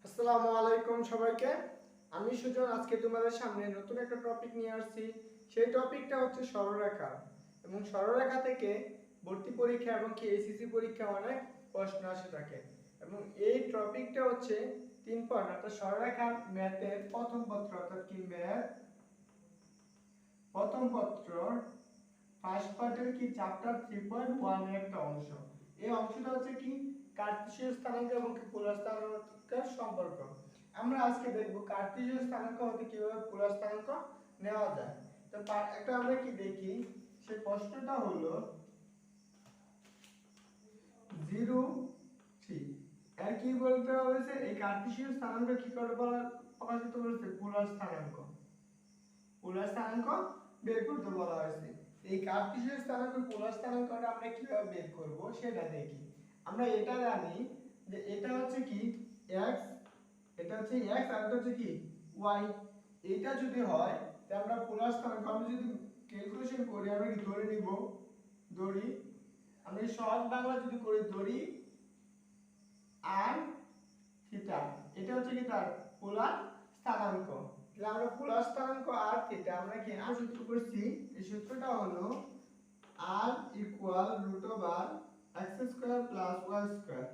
আসসালামু আলাইকুম সবাইকে। আমি সুজন আজকে তোমাদের সামনে নতুন একটা টপিক নিয়ে আসছি। সেই টপিকটা হচ্ছে সরলরেখা এবং সরলরেখা থেকে ভর্তি পরীক্ষা এবং কি এসএসসি পরীক্ষা অনেক প্রশ্ন আসে থাকে এবং এই টপিকটা হচ্ছে 3 পয়েন্ট অর্থাৎ সরলরেখা ম্যাথের প্রথম পত্র অর্থাৎ কি ম্যাথ প্রথম পত্র ফার্স্ট পার্টের কি চ্যাপ্টার 3.1 এর একটা অংশ। এই অংশটা হচ্ছে কি কার্টেসীয় স্থানাঙ্ক এবং পোলার স্থানাঙ্কের সম্পর্ক। আমরা আজকে দেখব কার্টেসীয় স্থানাঙ্ক হতে কিভাবে পোলার স্থানাঙ্ক নেওয়া যায়। তো একটা আমরা কি দেখি, সেই প্রশ্নটা হলো 0 3 এর কি বলতে হয়েছে, এই কার্টেসীয় স্থানাঙ্ক কি করে প্রকাশিত করেছে, পোলার স্থানাঙ্ক। পোলার স্থানাঙ্ক বের করতে বলা হয়েছে। এই কার্টেসীয় স্থানাঙ্ক পোলার স্থানাঙ্কটা আমরা কিভাবে বের করব সেটা দেখি। আমরা এটা জানি যে এটা হচ্ছে কি x, এটা হচ্ছে x আর এটা হচ্ছে কি y। এটা যদি হয় তাহলে আমরা পোলার স্থানাঙ্ক আমরা যদি ক্যালকুলেশন করি আমরা কি ধরে নিব, ধরি আমরা সহজ বাংলা যদি করি ধরি আর থিটা, এটা হচ্ছে কি তার পোলার স্থানাঙ্ক। তাহলে আমরা পোলার স্থানাঙ্ক আর থিটা আমরা কি সূত্র করছি, এই সূত্রটা হলো r √x² + y²।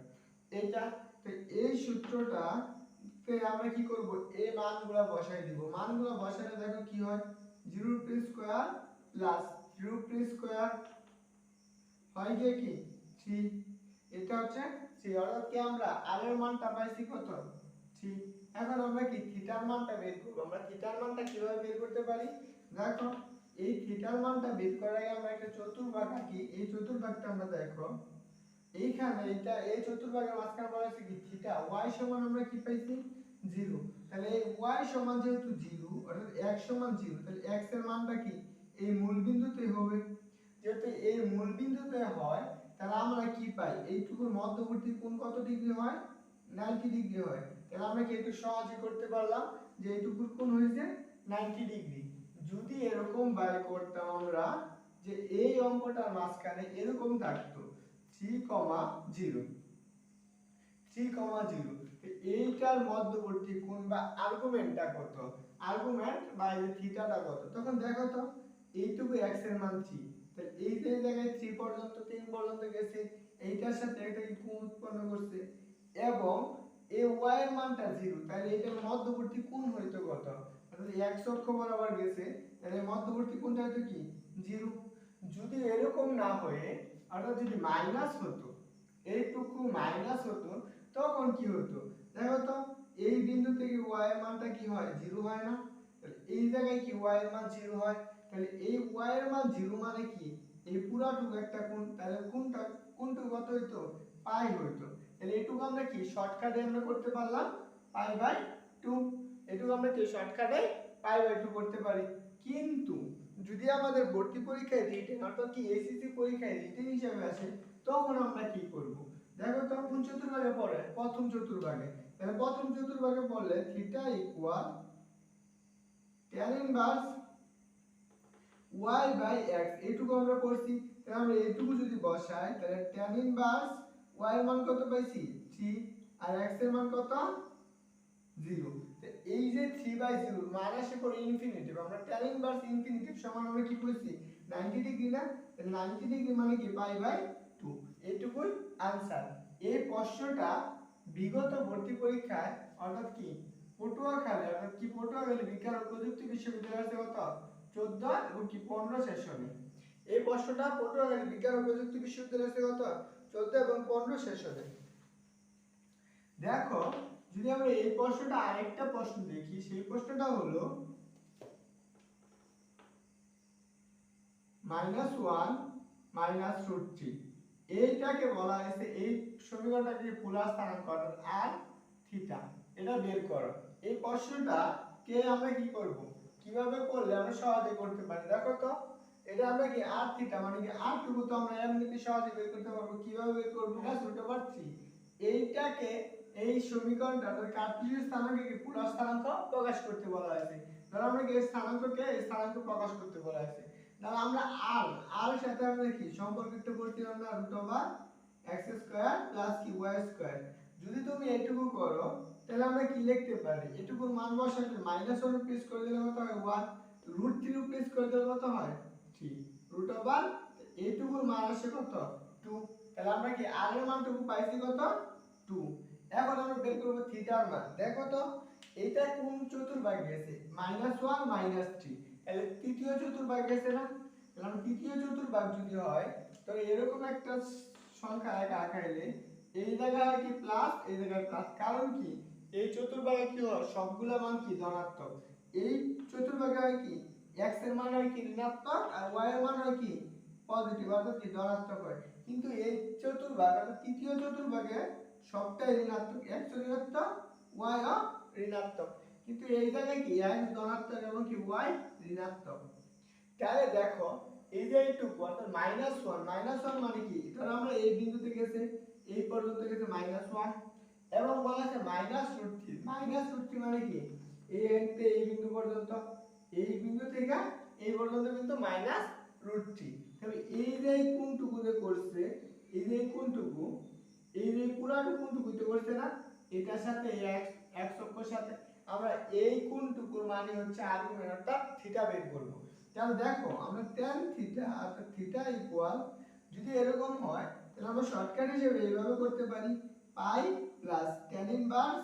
এটা তো এই সূত্রটা তে আমরা কি করব, এই মানগুলো বসাই দিব। মানগুলো বসালে দেখো কি হয়, 0√2² + 0√2² হয় গিয়ে কি 3। এটা হচ্ছে 3 অর্থাৎ কি আমরা r এর মানটা পাইছি কত 3। এখন আমরা কি থিটার মানটা বের করব। আমরা থিটার মানটা কিভাবে বের করতে পারি, দেখো এই থিটার মানটা বের করার আগে আমরা একটা চতুর্ভাগ আঁকি। এই চতুর্ভাগটা আমরা দেখো এইখানে এটা এই চতুর্ভাগের মাঝখানে বলা আছে কি থিটা, y সমান আমরা কি পাইছি 0। তাহলে এই y সমান যেহেতু 0 অর্থাৎ x সমান 0, তাহলে x এর মানটা কি এই মূল বিন্দুতে হবে। যেহেতু এই মূল বিন্দুতে হয় তাহলে আমরা কি পাই, এইটুকুর মধ্যবর্তী কোণ কত ডিগ্রি হয়, 90 ডিগ্রি হয়। তাহলে আমরা কি একটু সহজে করতে পারলাম যে এইটুকুর কোণ হয়েছে 90 ডিগ্রি। যদি এরকম বাই করতাম আমরা যে এই অঙ্কটার মাঝখানে এরকম থাকতো 3,0 3,0, এইটার মধ্যবর্তী কোণ বা আর্গুমেন্টটা কত, আর্গুমেন্ট বা এই থিটাটা কত, তখন দেখো তো এইটুকু x এর মান 3। তাহলে এই যে জায়গায় 3 পর্যন্ত 3 পর্যন্ত গেছে, এইটার সাথে একটা কি কোণ উৎপন্ন করছে এবং এই y এর মানটা 0। তাহলে এটার মধ্যবর্তী কোণ হইতো কত, অর্থাৎ x অক্ষ বরাবর গেছে, তাহলে মধ্যবর্তী কোণটা হইতো কি 0। যদি এরকম না হয়ে অর্থাৎ যদি মাইনাস হতো, এইটুকু মাইনাস হতো, তখন কি হতো দেখো তো এই বিন্দু থেকে y এর মানটা কি হয় 0 হয় না। তাহলে এই জায়গায় কি y এর মান 0 হয়, তাহলে এই y এর মান 0 মানে কি এই পুরাটুকু একটা কোণ, তাহলে কোণটুকু কত হইতো পাই হইতো। তাহলে এটুকু আমরা কি শর্টকাটে আমরা করতে পারলাম π/2। এটুকু আমরা কি শর্টকাটে π/2 করতে পারি। কিন্তু যদি আমাদের ভর্তি পরীক্ষায় রিটেন অর্থাৎ কি এসএসসি পরীক্ষায় রিটেন হিসাবে আসে, তখন আমরা কি করব, দেখো তো কোন চতুর্ভাগে পড়ে, প্রথম চতুর্ভাগে। তাহলে প্রথম চতুর্ভাগে পড়লে theta equal tan inverse y/x, এইটুকু আমরা করছি। তাহলে আমরা এইটুকু যদি বসাই তাহলে tan ইনভার্স y এর মান কত পাইছি 3 আর x এর মান কত 0। তো এই যে 3/0 মান আসে পড়ে ইনফিনিটিভ, আমরা tan ইনভার্স ইনফিনিটিভ সমান আমরা কি করেছি 90 ডিগ্রি না, তাহলে 90 ডিগ্রি মানে কি π/2। এইটুকুই आंसर। এই প্রশ্নটা বিগত ভর্তি পরীক্ষায় অর্থাৎ কি পটুয়াখালী অর্থাৎ কি পটুয়াখালী বিজ্ঞান ও প্রযুক্তি বিশ্ববিদ্যালয় থেকে কত 14 এবং কি 15 সেশনে, এই প্রশ্নটা পটুয়াখালী বিজ্ঞান ও প্রযুক্তি বিশ্ববিদ্যালয় থেকে কত 14 এবং 15 সেশনে। দেখো যদি আমরা এই প্রশ্নটা আরেকটা প্রশ্ন দেখি, সেই প্রশ্নটা হলো -1 √3। এইটাকে বলা হয়েছে এই সমীকরণটাকে পোলার স্থানাঙ্ক অর্থাৎ r থিটা, এটা বের করো। এই প্রশ্নটা কে আমরা কি করব, কিভাবে করলে আমরা সহজে করতে পারি, দেখো তো এটা আমরা কি r থিটা মানে কি r টুকু তো আমরা এমনিতে সহজে বের করতে পারবো। কিভাবে বের করব, √3। এইটাকে এই সমীকরণটা অর্থাৎ কার্টেসীয় স্থানাঙ্কে কি পোলার স্থানাঙ্ক প্রকাশ করতে বলা হয়েছে। ধরো আমরা কি এই স্থানাঙ্ককে এই স্থানাঙ্ক প্রকাশ করতে বলা হয়েছে, তাহলে আমরা r এর সাথে আমরা কি সম্পর্কিত করছিলাম না √x² + কি y²। যদি তুমি এইটুকু করো তাহলে আমরা কি লিখতে পারি, এটুকুর মান বসালে -1 রিপ্লেস করে দিলে কত হয় 1, √3 রিপ্লেস করে দিলে কত হয় 3, √, এইটুকুর মান আসে কত 2। তাহলে আমরা কি r এর মানটুকু পাইছি কত 2। এখন আমরা বের করব থিটার মান। দেখো তো এটা কোন চতুর্ভাগ গেছে, -1 -3, তাহলে তৃতীয় চতুর্ভাগ গেছে না। তাহলে আমরা তৃতীয় চতুর্ভাগ যদি হয় তো এরকম একটা সংখ্যা একা আঁকাইলে এই জায়গায় হয় কি প্লাস, এই জায়গায় প্লাস, কারণ কি এই চতুর্ভাগে কি হয় সবগুলা মান কি ধনাত্মক। এই চতুর্ভাগে হয় কি x এর মান হয় কি ঋণাত্মক আর y এর মান হয় কি পজিটিভ অর্থাৎ কি ধনাত্মক হয়। কিন্তু এই চতুর্ভাগ অর্থাৎ তৃতীয় চতুর্ভাগে সবটাই ঋণাত্মক, x ও ঋণাত্মক y ও ঋণাত্মক, কিন্তু এই জায়গায় কি x ধনাত্মক এবং কি y ঋণাত্মক। তাহলে দেখো এই যে এইটুকু অর্থাৎ -1 মানে কি, ধরো আমরা এই বিন্দুতে গেছে এই পর্যন্ত গেছে -1 এবং বলা আছে -√3 মানে কি এই থেকে এই বিন্দু পর্যন্ত, এই বিন্দু থেকে এই পর্যন্ত কিন্তু -√3। তবে এই যে কোণটুকু যে করছে, এই যে কোণটুকু, এই যে পুরাটুকু কোণটুকুতে করছে না, এটার সাথে x অক্ষের সাথে আমরা এই কোণটুকুর মানে হচ্ছে আর্গুমেন্ট অর্থাৎ থিটা বের করব। তাহলে দেখো আমরা tan থিটা অর্থাৎ থিটা ইকুয়াল যদি এরকম হয় তাহলে আমরা শর্টকাট হিসেবে এইভাবে করতে পারি pi plus tan inverse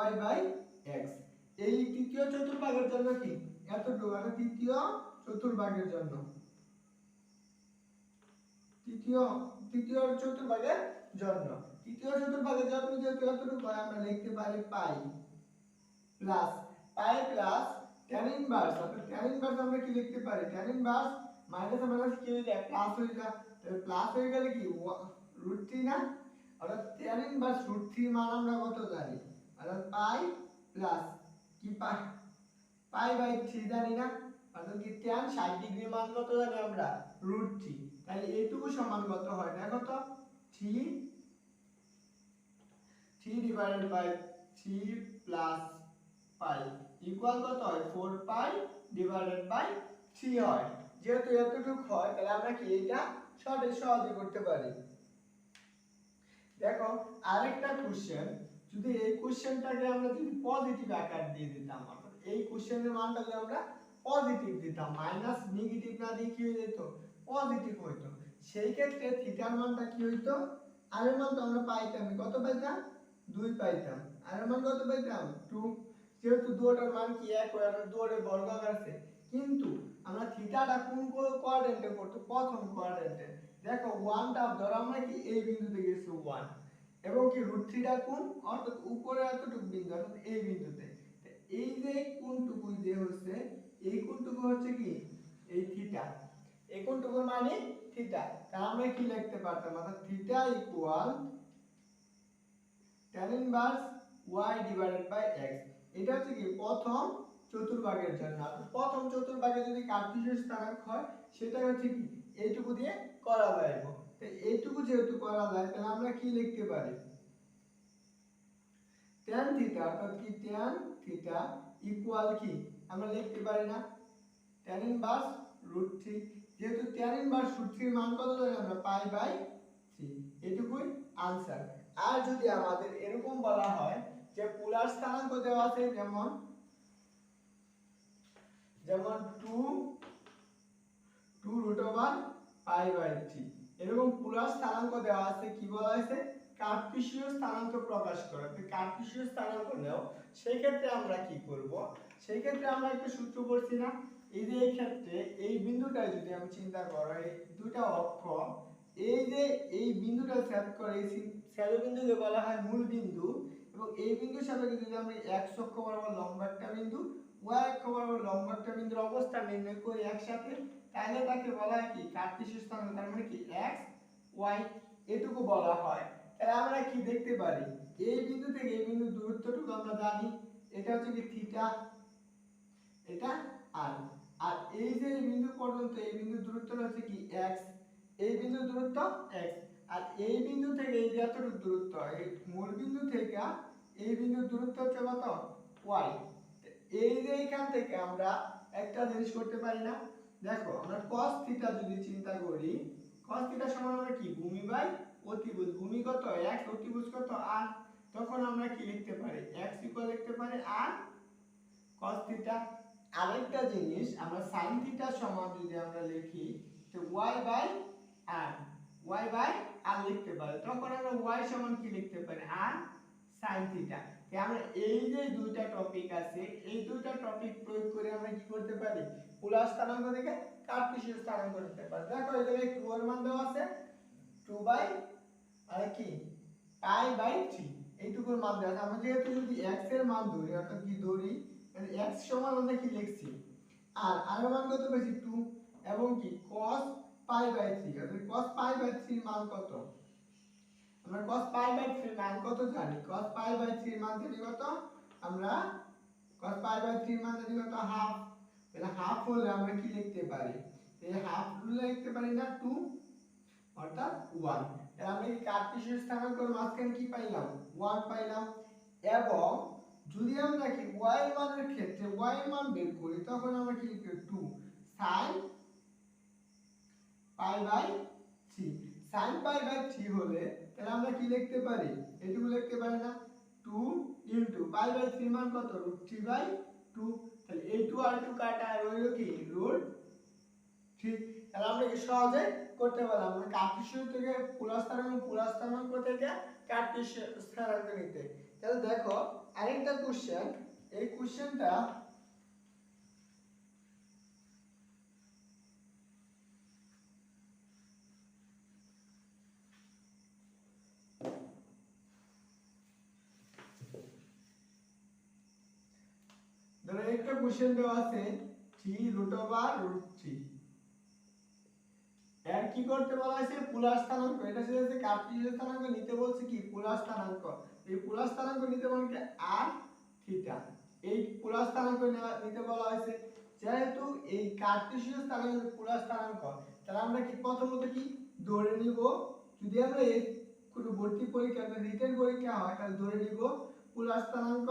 y by x। এই তৃতীয় চতুর্ভাগের জন্য কি এতটুকু, আর তৃতীয় চতুর্ভাগের জন্য তৃতীয় চতুর্ভাগের জন্য যেহেতু এতটুকু হয় আমরা লিখতে পারি পাই প্লাস tan ইনভার্স, অর্থাৎ tan ইনভার্স আমরা কি লিখতে পারি tan ইনভার্স মাইনাস মাইনাস কি হয়ে যায় প্লাস হয়ে যায়, তাহলে প্লাস হয়ে গেলে কি √3 না, অর্থাৎ tan ইনভার্স √3 মান আমরা কত জানি, অর্থাৎ পাই প্লাস কি পাই বাই 3 জানি না, অর্থাৎ কি tan 60 ডিগ্রি মান কত জানি আমরা √3। তাহলে এইটুকু সমান কত হয় দেখো তো 3 divided by 3 plus pi equal কত হয় 4 পাই ডিভাইডেড বাই 3 হয়। যেহেতু এতটুকু হয় তাহলে আমরা কি এটা সহজে করতে পারি। দেখো আরেকটা কোশ্চেন, যদি এই কোশ্চেনটাকে আমরা যদি পজিটিভ আকার দিয়ে দিতাম, অর্থাৎ এই কোশ্চেনের মানটা যদি আমরা পজিটিভ দিতাম, মাইনাস নেগেটিভ না দিয়ে কি হয়ে যেত পজিটিভ হইতো, সেই ক্ষেত্রে থিটার মানটা কি হইতো, আর এর মান তো আমরা পাইতাম কত পাইতাম 2 পাইতাম, আর এর মান কত পাইতাম 2। যেহেতু দুটোর মান কি এক হয় আর দুটোর বর্গাকার আছে, কিন্তু আমরা থিটাটা কোন কোয়াড্রেন্টে করতে প্রথম কোয়াড্রেন্টে। দেখো 1টা ধরো আমরা কি এই বিন্দুতে গেছি 1 এবং কি √3টা কোন অর্থাৎ উপরে এতটুকু বিন্দু অর্থাৎ এই বিন্দুতে, এই যে কোণটুকু যে হচ্ছে এই কোণটুকু হচ্ছে কি এই থিটা, এই কোণটুকুর মানে থিটা। তাহলে আমরা কি লিখতে পারতাম, অর্থাৎ theta equal tan inverse y divided by x। এটা হচ্ছে কি প্রথম চতুর্ভাগের জন্য, প্রথম চতুর্ভাগে যদি কার্টেসীয় স্থানাঙ্ক হয় সেটা হচ্ছে কি এইটুকু দিয়ে করা যাবে। তো এইটুকু যেহেতু করা যায় তাহলে আমরা কি লিখতে পারি tan থিটা, অর্থাৎ কি tan থিটা ইকুয়াল কি আমরা লিখতে পারি না tan ইনভার্স √3। যেহেতু tan ইনভার্স √3 এর মান কত জানি আমরা পাই বাই 3, এটুকুই आंसर। আর যদি আমাদের এরকম বলা হয় যে পোলার স্থানাঙ্ক দেওয়া আছে যেমন 2√π/3, এরকম পোলার স্থানাঙ্ক দেওয়া আছে, কি বলা হয়েছে কার্টেসীয় স্থানাঙ্ক প্রকাশ করো। তো কার্টেসীয় স্থানাঙ্ক নাও, সেই ক্ষেত্রে আমরা কি করব, সেই ক্ষেত্রে আমরা একটা সূত্র পড়ছি না, এই যে এই ক্ষেত্রে এই বিন্দুটা যদি আমি চিন্তা করো এই দুটো অক্ষ, এই যে এই বিন্দুটা ছেদ করে এই ছেদবিন্দুকে বলা হয় মূল বিন্দু, এবং এই বিন্দুর সাপেক্ষে যদি আমরা x অক্ষ বরাবর লম্ব একটা বিন্দু y অক্ষ বরাবর লম্ব একটা বিন্দুর অবস্থান নির্ণয় করি একসাথে, তাহলে তাকে বলা হয় কি কার্টেসীয় স্থানাঙ্ক, তার মানে কি x y এটুকু বলা হয়। তাহলে আমরা কি দেখতে পারি এই বিন্দু থেকে এই বিন্দুর দূরত্বটুকু আমরা জানি, এটা হচ্ছে কি থিটা, এটা r, আর এই যে এই বিন্দু পর্যন্ত এই বিন্দুর দূরত্বটা হচ্ছে কি x, এই বিন্দুর দূরত্ব x, আর এই বিন্দু থেকে এই যে এতটুকু দূরত্ব এই মূল বিন্দু থেকে এই বিন্দুর দূরত্ব হচ্ছে কত y। এই যে এখান থেকে আমরা একটা জিনিস করতে পারি না, দেখো আমরা cos থিটা যদি চিন্তা করি, cos থিটা সমান আমরা কি ভূমি বাই অতিভুজ, ভূমি কত x, অতিভুজ কত r, তখন আমরা কি লিখতে পারি x ইকুয়াল লিখতে পারি r cos থিটা। আরেকটা জিনিস আমরা sin থিটা সমান যদি আমরা লিখি তো y by r, y by r লিখতে পারি, তখন আমরা y সমান কি লিখতে পারি r sin থিটা। তাই আমরা এই যে দুইটা টপিক আছে এই দুইটা টপিক প্রয়োগ করে আমরা কি করতে পারি পোলার স্থানাঙ্ক থেকে কার্টেসীয় স্থানাঙ্ক করতে পারি। দেখো এই জায়গায় 2 এর মান দেওয়া আছে 2 বাই আর কি পাই বাই 3 এইটুকুর মান দেওয়া আছে। আমরা যেহেতু যদি x এর মান ধরি অর্থাৎ কি ধরি x সমান আমরা কি লিখছি আর r এর মান কত পেয়েছি 2 এবং কি cos পাই বাই 3 অর্থাৎ cos পাই বাই 3 এর মান কত, আমরা cos পাই বাই 3 এর মান কত জানি, cos পাই বাই 3 এর মান জানি কত, আমরা cos পাই বাই 3 এর মান জানি কত হাফ, তাহলে হাফ হলে আমরা কি লিখতে পারি এই হাফ লিখতে পারি না 2 অর্থাৎ 1। তাহলে আমরা কি কার্টেসীয় স্থানাঙ্কের মাঝখানে কি পাইলাম 1 পাইলাম। এবং যদি আমরা কি y এর মানের ক্ষেত্রে y এর মান বের করি তখন আমরা কি লিখব 2 sin pi by 3, sin pi by 3 হলে তাহলে আমরা কি লিখতে পারি এটুকু লিখতে পারি না 2 ইনটু পাই বাই 3 মান কত √3 বাই 2, তাহলে এই 2 আর 2 কাটা রইল কি √3। তাহলে আমরা কি সহজে করতে পারলাম আমরা কার্টেসীয় থেকে পোলার স্থানাঙ্ক থেকে কার্টেসীয় স্থানাঙ্ক নিতে। তাহলে দেখো আরেকটা কোশ্চেন, এই কোশ্চেনটা ধরো একটা কোশ্চেন দেওয়া আছে 3√√3 এর কি করতে বলা হয়েছে পোলার স্থানাঙ্ক, এটা হচ্ছে কার্টেসীয় স্থানাঙ্ক নিতে বলছে কি পোলার স্থানাঙ্ক, এই পোলার স্থানাঙ্ক নিতে বলছে r থিটা, এই পোলার স্থানাঙ্ক নিতে বলা হয়েছে। যেহেতু এই কার্টেসীয় স্থানাঙ্ক পোলার স্থানাঙ্ক তাহলে আমরা কি প্রথমত কি ধরে নিব যদি আমরা এই কোনো ভর্তি পরীক্ষা বা রিটেন পরীক্ষা হয় তাহলে ধরে নিব পোলার স্থানাঙ্ক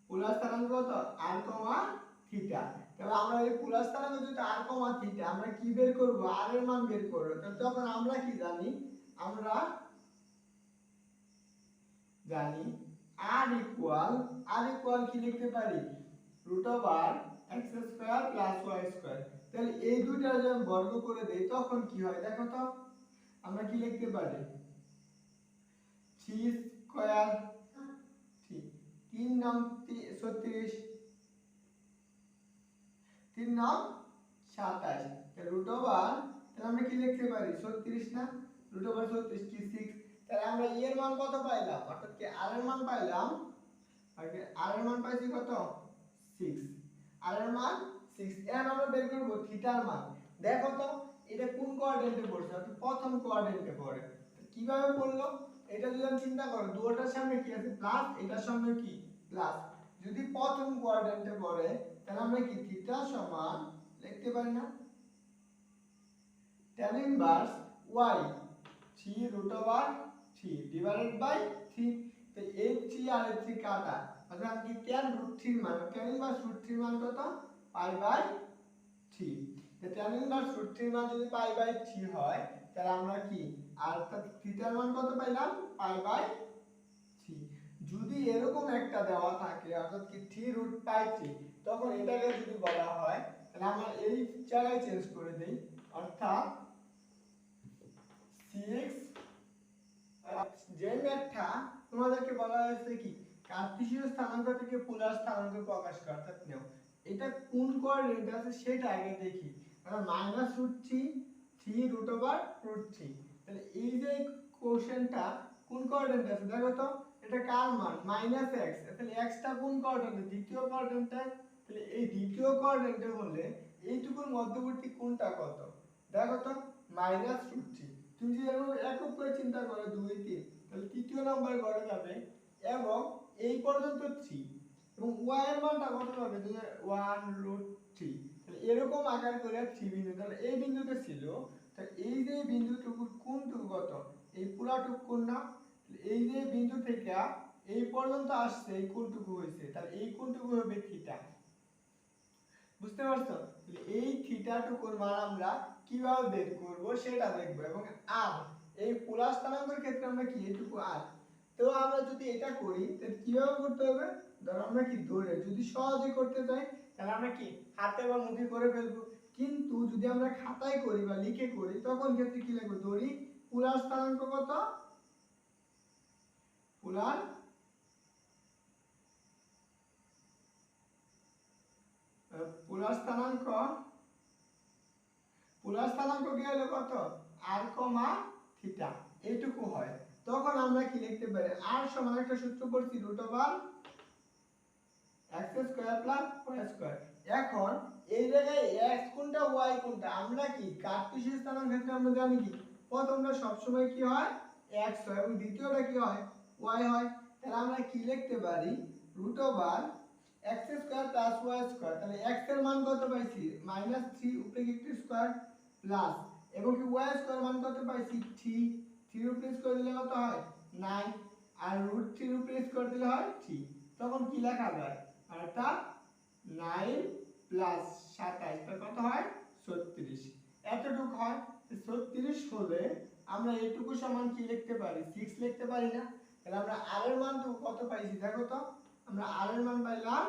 পোলার স্থানাঙ্ক কত r থিটা। তাহলে আমরা এই পোলার স্থানাঙ্ক যদি r থিটা আমরা কি বের করব r এর মান বের করব, তাহলে তখন আমরা কি জানি আমরা জানি r ইকুয়াল কি লিখতে পারি √x² + y²। তাহলে এই দুইটা যখন বর্গ করে দেই তখন কি হয় দেখো তো আমরা কি লিখতে পারি 3 স্কয়ার 3 নাম 36 3 নাম 27, তাহলে আমরা কি লিখতে পারি 36 না √36 কি 6। তাহলে আমরা এর মান কত পাইলাম অর্থাৎ কি r এর মান পাইলাম, আর r এর মান পাইছি কত 6, r এর মান 6। এখন আমরা বের করব থিটার মান। দেখো তো এটা কোন কোঅর্ডিনেটে পড়ছে অর্থাৎ প্রথম কোঅর্ডিনেটে পড়ে, কিভাবে পড়লো এটা যদি আমি চিন্তা করো দুটোটার সামনে কি আছে প্লাস এটার সামনে কি প্লাস, যদি প্রথম কোঅর্ডিনেটে পড়ে তাহলে আমরা কি থিটা সমান লিখতে পারি না tan inverse y 3√3 divided by 3। তো এই 3 আর এই 3 কাটা অর্থাৎ কি tan √3 মান tan ইনভার্স √3 মান কত পাই বাই 3। তো tan ইনভার্স √3 মান যদি পাই বাই 3 হয় তাহলে আমরা কি আর থিটার মান কত পাইলাম পাই বাই 3। যদি এরকম একটা দেওয়া থাকে অর্থাৎ কি 3√π3 তখন এটাকে যদি বলা হয় তাহলে আমরা এই জায়গায় চেঞ্জ করে দেই অর্থাৎ 6 যে ম্যাথটা তোমাদেরকে বলা হয়েছে কি কার্টেসীয় স্থানাঙ্ক থেকে পোলার স্থানাঙ্ক প্রকাশ করা, অর্থাৎ নাও এটা কোন কোঅর্ডিনেট আছে সেটা আগে দেখি। আমরা -√3 3√3, তাহলে এই যে কোশ্চেনটা কোন কোঅর্ডিনেট আছে দেখো তো এটা কার মান -x, তাহলে x টা কোন কোঅর্ডিনেটে দ্বিতীয় কোঅর্ডিনেটে, তাহলে এই দ্বিতীয় কোঅর্ডিনেটে হলে এইটুকুর মধ্যবর্তী কোণটা কত দেখো তো -√3। তুমি যদি একক করে চিন্তা করো 2 3 তাহলে তৃতীয় নাম্বার ঘরে যাবে এবং এই পর্যন্ত 3 এবং y এর মানটা কত হবে 1√3, তাহলে এরকম আকার করে 3 বিন্দু তাহলে এই বিন্দুতে ছিল, তাহলে এই যে বিন্দুটুকুর কোণটুকু কত এই পুরাটুকু কোণ না, এই যে বিন্দু থেকে এই পর্যন্ত আসছে এই কোণটুকু হইছে তাহলে এই কোণটুকু হবে থিটা। বুঝতে পারছো? এই থিটাটুকুর মান আমরা কিভাবে বের করব সেটা দেখব। এবং আর এই পোলার স্থানাঙ্কের ক্ষেত্রে আমরা কি এইটুকু আর, তো আমরা যদি এটা করি তাহলে কিভাবে করতে হবে, ধরো আমরা কি ধরে যদি সহজে করতে চাই তাহলে আমরা কি হাতে বা মুখে করে ফেলবো, কিন্তু যদি আমরা খাতায় করি বা লিখে করি তখন ক্ষেত্রে কি লিখবো, ধরি পোলার স্থানাঙ্ক কত, পোলার পোলার স্থানাঙ্ক, পোলার স্থানাঙ্ক কি হলো কত, r থিটা, এইটুকু হয়। তখন আমরা কি লিখতে পারি, r সমান একটা সূত্র পড়ছি x square plus y square. এখন এই জায়গায় x কোনটা y কোনটা, আমরা কি কার্টেসিয়ান স্থানাঙ্ক ক্ষেত্রে আমরা জানি কি প্রথমটা সব সময় কি হয় x হয় এবং দ্বিতীয়টা কি হয় y হয়। তাহলে আমরা কি লিখতে পারি, x square plus y square. তাহলে x এর মান কত পাইছি -3 উপরে কি একটু স্কয়ার প্লাস, এবং কি y স্কয়ার মান কত পাইছি 3, 3 উপরে স্কয়ার দিলে কত হয় 9, আর √3 উপরে স্কয়ার দিলে হয় 3। তখন কি লেখা যায়, অর্থাৎ 9 প্লাস 27 তার কত হয় 36, এতটুকু হয়। 36 হলে আমরা এইটুকু সমান কি লিখতে পারি 6 লিখতে পারি না। তাহলে আমরা r এর মান কত পাইছি দেখো তো, আমরা r এর মান পাইলাম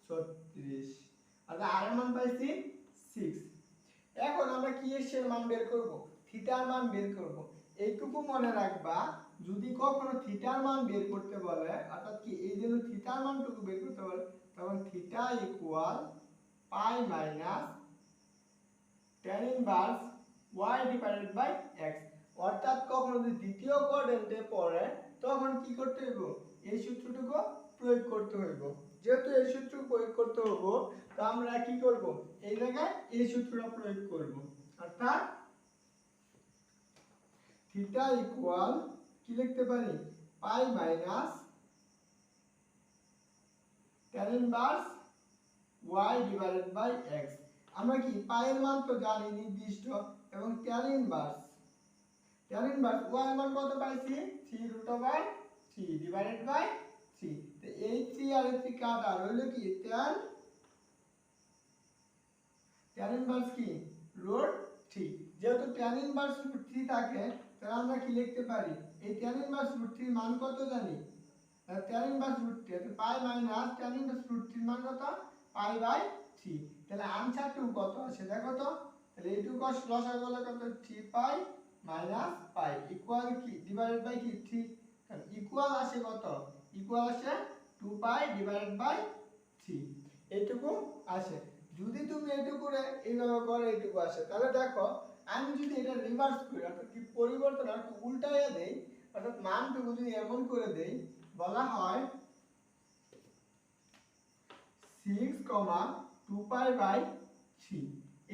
36, আর r এর মান পাইছি 6। এখন আমরা কি এর মান বের করব, থিটার মান বের করব। এইটুকু মনে রাখবা, যদি কখনো থিটার মান বের করতে বলে, অর্থাৎ কি এই জন্য থিটার মানটুকু বের করতে বলে, তখন theta equal pi minus tan inverse y divided by x। অর্থাৎ কখনো যদি দ্বিতীয় কোয়াড্রেন্টে পড়ে তখন কি করতে হইব, এই সূত্রটুকু প্রয়োগ করতে হইব। যেহেতু এই সূত্র প্রয়োগ করতে হইব, তো আমরা কি করব, এই জায়গায় এই সূত্রটা প্রয়োগ করব। অর্থাৎ থিটা ইকুয়াল কি লিখতে পারি, pi minus tan inverse y divided by x। আমরা কি পাই এর মান তো জানি নির্দিষ্ট, এবং tan ইনভার্স y এর মান কত পাইছি 3√3 ডিভাইডেড বাই 3। তো এই 3 আর 3 কাটা হলো কি tan ইনভার্স কি √3। যেহেতু tan ইনভার্স √3 থাকে, তাহলে আমরা কি লিখতে পারি, এই tan ইনভার্স √3 মান কত জানি, tan ইনভার্স √3 তো পাই মাইনাস tan ইনভার্স √3 মান কত পাই বাই 3। তাহলে আনসারটু কত আসে দেখো তো, তাহলে এইটুকু লসাগু হলো কত 3 পাই মাইনাস পাই ইকুয়াল কি ডিভাইডেড বাই কি 3। তাহলে ইকুয়াল আসে কত, ইকুয়াল আসে 2 পাই ডিভাইডেড বাই 3, এইটুকু আসে। যদি তুমি এইটুকু এইভাবে করে এইটুকু আসে, তাহলে দেখো আমি যদি এটা রিভার্স করি, অর্থাৎ কি পরিবর্তন আর উল্টাইয়া দেই, অর্থাৎ মানটুকু যদি এমন করে দেই, বলা হয় 6, 2 পাই বাই 3।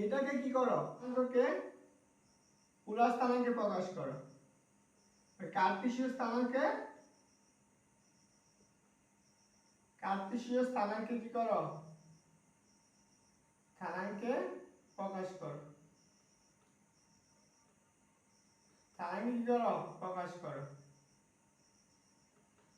এটাকে কি করো, অঙ্ককে পোলার স্থানাঙ্কে প্রকাশ করো, কার্টেসীয় স্থানাঙ্কে কি করো, স্থানাঙ্কে প্রকাশ করো, স্থানাঙ্কে কি করো প্রকাশ করো।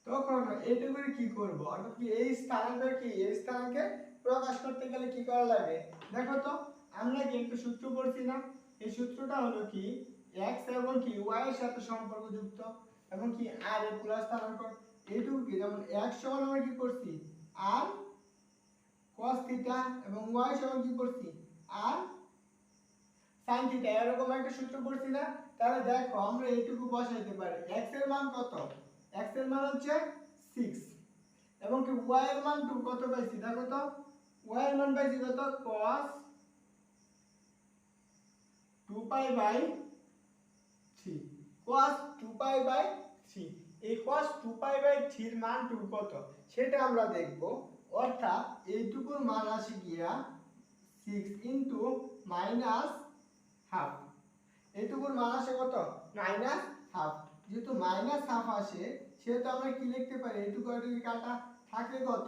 তখন এইটুকুর কি করব, অর্থাৎ কি এই স্থানাঙ্কের কি এই স্থানাঙ্কে প্রকাশ করতে গেলে কি করা লাগে দেখো তো, আমরা কি একটা সূত্র পড়ছি না, এই সূত্রটা হলো কি x এবং কি y এর সাথে সম্পর্কযুক্ত, এবং কি r এর পোলার স্থানাঙ্ক। এইটুকু কি যেমন x সমান আমরা কি করছি r cos থিটা, এবং y সমান কি করছি r sin থিটা, এরকম একটা সূত্র পড়ছি না। তাহলে দেখো আমরা এইটুকু বসাইতে পারি, x এর মান কত, x এর মান হচ্ছে 6, এবং কি y এর মান কত পাইছি দেখো তো, y এর মান পাইছি কত cos 2 pi by 3, cos 2 pi by 3। এই cos 2 পাই বাই 3 এর মান কত সেটা আমরা দেখব। অর্থাৎ এইটুকুর মান আসে গিয়া 6 ইনটু মাইনাস হাফ, এইটুকুর মান আসে কত মাইনাস হাফ। যেহেতু মাইনাস হাফ আসে, সেহেতু আমরা কি লিখতে পারি, এইটুকু এটুকু কাটা থাকে কত,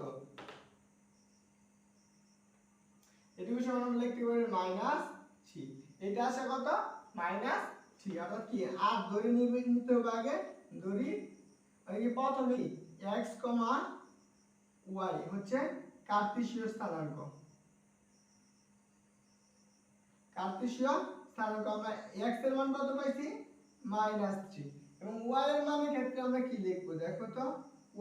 এটুকু সমান আমরা লিখতে পারি -3। এটা আসে কত -3, অর্থাৎ কি আর ধরে নিতে হবে আগে, ধরি আর কি প্রথমে x, y হচ্ছে কার্টেসীয় স্থানাঙ্ক, কার্তেশীয় স্থানাঙ্ক আমরা x এর মান কত পাইছি -3 এবং y এর মানের ক্ষেত্রে আমরা কি লিখব দেখো তো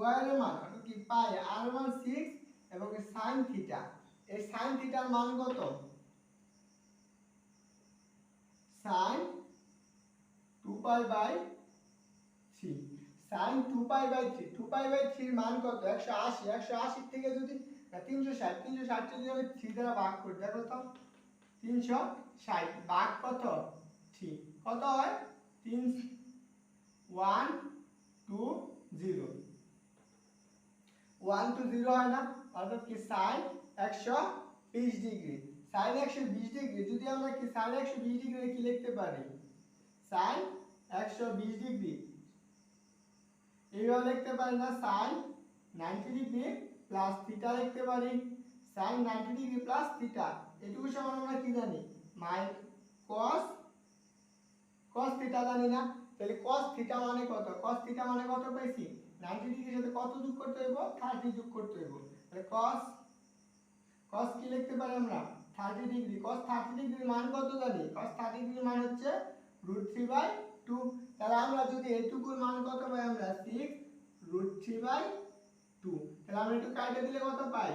y এর মান অর্থাৎ কি পাই r এর মান 6 এবং sin থিটা এই sin থিটার মান কত sin 2 pi by 3 sin 2 pi by 3 2 pi by 3 এর মান কত 180 180 থেকে যদি 360 360 যদি আমি 3 দ্বারা ভাগ করি দেখো তো 360 ভাগ কত 3 কত হয় 3 1 2 0 1 to 0 হয় না অর্থাৎ কি sin 120 ডিগ্রি sin 120 ডিগ্রি যদি আমরা কি sin 120 ডিগ্রি কি লিখতে পারি sin 120 ডিগ্রি এইভাবে লিখতে পারি না sin 90 ডিগ্রি প্লাস থিটা লিখতে পারি sin 90 ডিগ্রি প্লাস থিটা এটুকু সমান আমরা কি জানি cos cos থিটা জানি না তাহলে cos থিটা মানে কত cos থিটা মানে কত পাইছি 90 ডিগ্রির সাথে কত যোগ করতে হইব 30 যোগ করতে হইব তাহলে cos cos কি লিখতে পারি আমরা 30 ডিগ্রি cos 30 ডিগ্রির মান কত জানি cos 30 ডিগ্রির মান হচ্ছে √3/2 তাহলে আমরা যদি এইটুকুর মান কত পাই আমরা 6 √3/2 তাহলে আমরা একটু কাটে দিলে কত পাই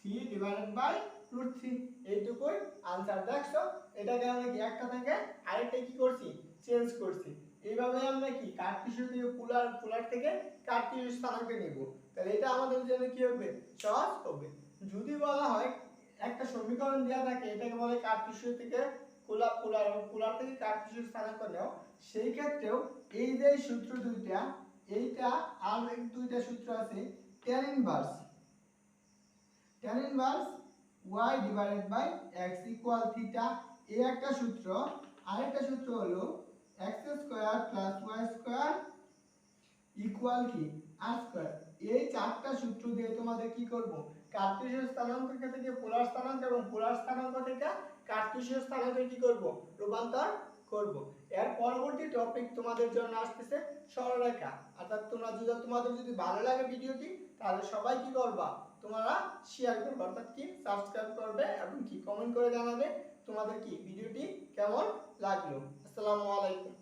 3/√3 এইটুকুই आंसर দেখছো এটাকে আমরা কি একটা থেকে আরেকটা কি করছি চেঞ্জ করছি এইভাবে আমরা কি কার্টেসীয় থেকে পোলার থেকে কার্টেসীয় স্থানাঙ্ক নেব তাহলে এটা আমাদের জন্য কি হবে সহজ হবে যদি বলা হয় একটা সমীকরণ দেয়া থাকে এটাকে বলে কার্টেসীয় থেকে পোলার থেকে কার্টেসীয় স্থানাঙ্ক নাও সেই ক্ষেত্রেও এই যে সূত্র দুইটা এইটা আর এক দুইটা সূত্র আছে tan inverse y divided by x equal theta এই একটা সূত্র আরেকটা সূত্র হলো x square plus y square equal কি r square এই চারটা সূত্র দিয়ে তোমাদের কি করব কার্টেসীয় স্থানাঙ্ক থেকে পোলার স্থানাঙ্ক এবং পোলার স্থানাঙ্ক থেকে কার্টেসীয় স্থানাঙ্কে কি করব রূপান্তর করব এর পরবর্তী টপিক তোমাদের জন্য আসছে সরলরেখা অর্থাৎ তোমাদের যদি ভালো লাগে ভিডিওটি তাহলে সবাই কি করবা তোমরা শেয়ার করবে অর্থাৎ কি সাবস্ক্রাইব করবে এবং কি কমেন্ট করে জানাবে তোমাদের কি ভিডিওটি কেমন লাগলো আসসালামু আলাইকুম